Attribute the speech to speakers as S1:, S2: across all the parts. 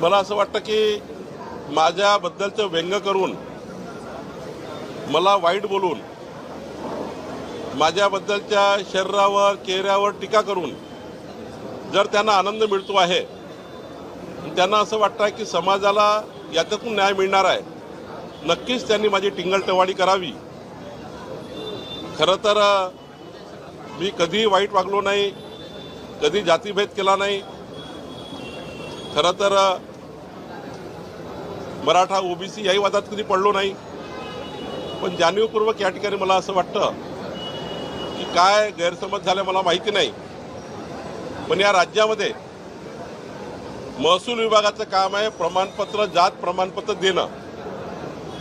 S1: मला असं वाटतं की माझ्याबद्दलचं व्यंग करून, मला वाईट बोलून, माझ्याबद्दलच्या शरीरावर चेहऱ्यावर टीका करून जर त्यांना आनंद मिळतो आहे, त्यांना असं वाटतं की समाजाला याच्यातून न्याय मिळणार आहे, नक्कीच त्यांनी माझी टिंगलटवाडी करावी. खरं तर मी कधीही वाईट वागलो नाही, कधी जातीभेद केला नाही. खरं तर मराठा ओबीसी याही वादात कधी पडलो नाही. पण जाणीवपूर्वक या ठिकाणी मला असं वाटतं की काय गैरसमज झाले मला माहिती नाही, पण या राज्यामध्ये महसूल विभागाचं काम आहे प्रमाणपत्र, जात प्रमाणपत्र देणं.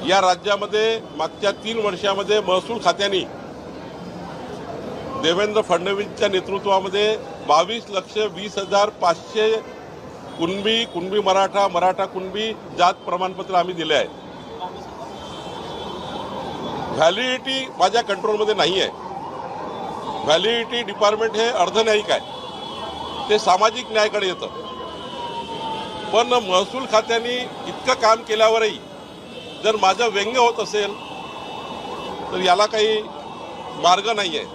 S1: या राज्यामध्ये मागच्या 3 वर्षामध्ये महसूल खात्याने देवेंद्र फडणवीसच्या नेतृत्वामध्ये 22,20,500 कुणबी मराठा, मराठा कुणबी जात प्रमाणपत्र आम्ही दिले आहे. व्हॅलिडिटी माझ्या कंट्रोलमध्ये नाही आहे. व्हॅलिडिटी डिपार्टमेंट हे अर्धन्यायिक आहे, ते सामाजिक न्यायाकडे येतं. पण महसूल खात्याने इतकं काम केल्यावरही जर माझं व्यंग्य होत असेल तर याला काही मार्ग नाही आहे.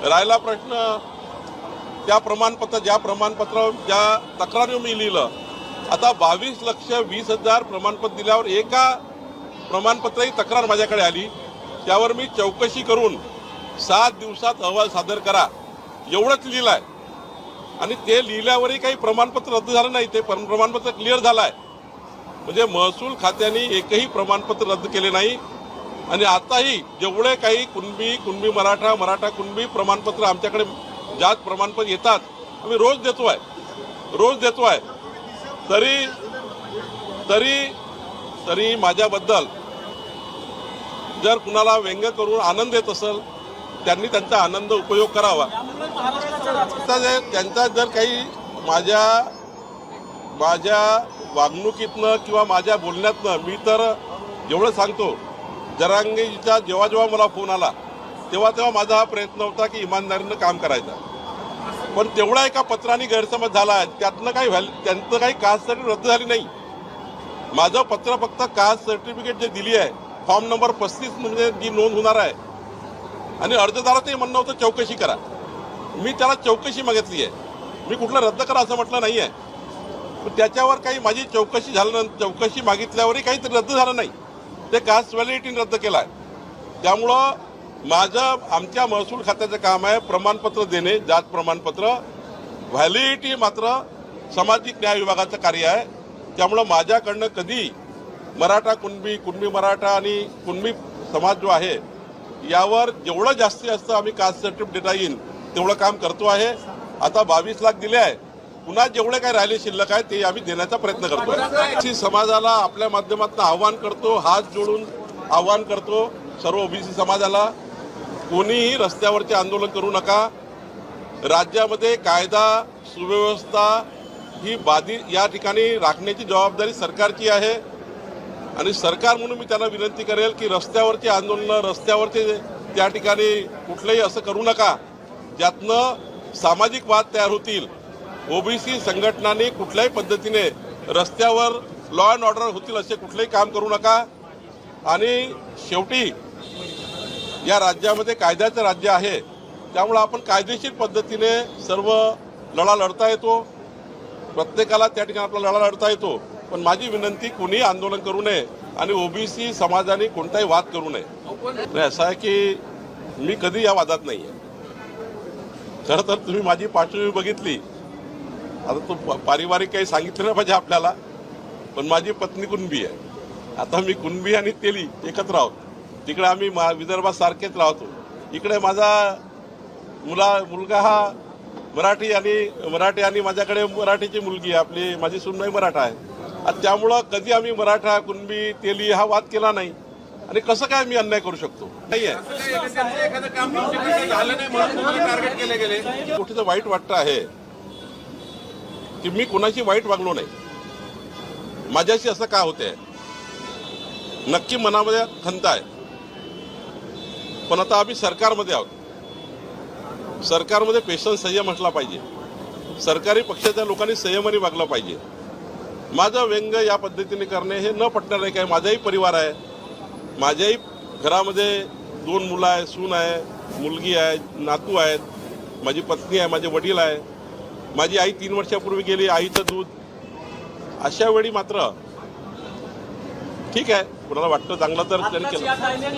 S1: राहिला प्रश्न ज्या तक्रारीवर मी लिहिलं, आता 22,20,000 प्रमाणपत्र दिल्यावर एका प्रमाणपत्रही तक्रार माझ्याकडे आली, त्यावर मी चौकशी करून 7 दिवसात अहवाल सादर करा एवढंच लिहिलं आहे. आणि ते लिहिल्यावरही काही प्रमाणपत्र रद्द झालं नाही, ते प्रमाणपत्र क्लिअर झालं आहे. म्हणजे महसूल खात्याने एकही प्रमाणपत्र रद्द केले नाही. आणि आताही जेवढे काही कुणबी मराठा, मराठा कुणबी प्रमाणपत्र आमच्याकडे जात प्रमाणपत्र येतात, आम्ही रोज देतो आहे. तरी माझ्याबद्दल जर कुणाला व्यंग करून आनंद येत असेल, त्यांनी त्यांचा आनंद उपयोग करावा. त्यांचा जर काही माझ्या वागणुकीतनं किंवा माझ्या बोलण्यातनं, मी तर एवढं सांगतो, जरांगेजीचा जेव्हा मला फोन आला तेव्हा माझा हा प्रयत्न होता की इमानदारीनं काम करायचा. पण तेवढा एका पत्राने गैरसमज झाला आहे, त्यातनं त्यांचं काही कास्ट सर्टिफिकेट रद्द झाली नाही. माझं पत्र फक्त कास्ट सर्टिफिकेट जे दिली आहे, फॉर्म नंबर 35 म्हणजे जी नोंद होणार आहे, आणि अर्जदाराचंही म्हणणं होतं चौकशी करा. मी त्याला चौकशी मागितली आहे, मी कुठलं रद्द करा असं म्हटलं नाही आहे. पण त्याच्यावर काही माझी चौकशी मागितल्यावरही काहीतरी रद्द झालं नाही, ते कास्ट व्हॅलिडिटीने रद्द केलं आहे. त्यामुळं आमच्या महसूल खात्याचं काम आहे प्रमाणपत्र देणे, जात प्रमाणपत्र. व्हॅलिडिटी मात्र सामाजिक न्याय विभागाचं कार्य आहे. त्यामुळं माझ्याकडनं कधी मराठा कुणबी मराठा आणि कुणबी समाज जो आहे यावर जेवढं जास्तीत जास्त आम्ही कास्ट सर्टिफिकेट देता येईल तेवढं काम करतो आहे. आता 22 लाख दिले आहे, पुन्हा जेवढे काही राहिले शिल्लक आहे ते आम्ही देण्याचा प्रयत्न करतो. समाजाला आपल्या माध्यमातून आव्हान करतो, हात जोडून आव्हान करतो सर्व ओबीसी समाजाला, कोणीही रस्त्यावरचे आंदोलन करू नका. राज्यामध्ये कायदा सुव्यवस्था ही या ठिकाणी राखण्याची जबाबदारी सरकारची आहे. आणि सरकार म्हणून मी त्यांना विनंती करेल की रस्त्यावरचे आंदोलन, रस्त्यावरचे त्या ठिकाणी कुठलंही असं करू नका ज्यातनं सामाजिक वाद तयार होतील. ओबीसी संघटनांनी कुठल्याही पद्धतीने रस्त्यावर लॉ अँड ऑर्डर होतील असे कुठलेही काम करू नका. आणि शेवटी या राज्यामध्ये कायद्याचं राज्य आहे, त्यामुळे आपण कायदेशीर पद्धतीने सर्व लढा लढता येतो, प्रत्येकाला त्या ठिकाणी आपला लढा लढता येतो. पण माझी विनंती, कोणीही आंदोलन करू नये आणि ओबीसी समाजाने कोणताही वाद करू नये. असं आहे की मी कधी या वादात नाही आहे. खरं तर तुम्ही माझी पार्श्वभूमी बघितली, आता तो पारिवारिक काही सांगितलं नाही पाहिजे आपल्याला, पण माझी पत्नी कुणबी आहे. आता मी कुणबी आणि तेली एकत्र आहोत. तिकडे आम्ही विदर्भात सारखेच राहतो. इकडे माझा मुलगा हा मराठी आणि माझ्याकडे मराठीची मुलगी आहे, आपली माझी सूनबाई मराठा आहे. आणि त्यामुळं कधी आम्ही मराठा कुणबी तेली हा वाद केला नाही. आणि कसं काय मी अन्याय करू शकतो? नाही आहे. गोष्टीचं वाईट वाटतं आहे की मी कुणाशी वाईट वागलो नाही. माझ्याशी असं का होतंय नक्की मनामध्ये खंत आहे. पण आता आम्ही सरकारमध्ये आहोत. सरकारमध्ये पेशन्स, संयम असला पाहिजे. सरकारी पक्षाच्या लोकांनी संयमाने वागलं पाहिजे. माझं व्यंग या पद्धतीने करणे हे न पटणार नाही. काय माझाही परिवार आहे, माझ्याही घरामध्ये 2 मुलं आहे, सून आहे, मुलगी आहे, नातू आहेत, माझी पत्नी आहे, माझे वडील आहे, माझी आई 3 वर्षापूर्वी गेली, आईचं दूध. अशा वेळी मात्र ठीक आहे, कुणाला वाटतं चांगलं तर त्यांनी केलं.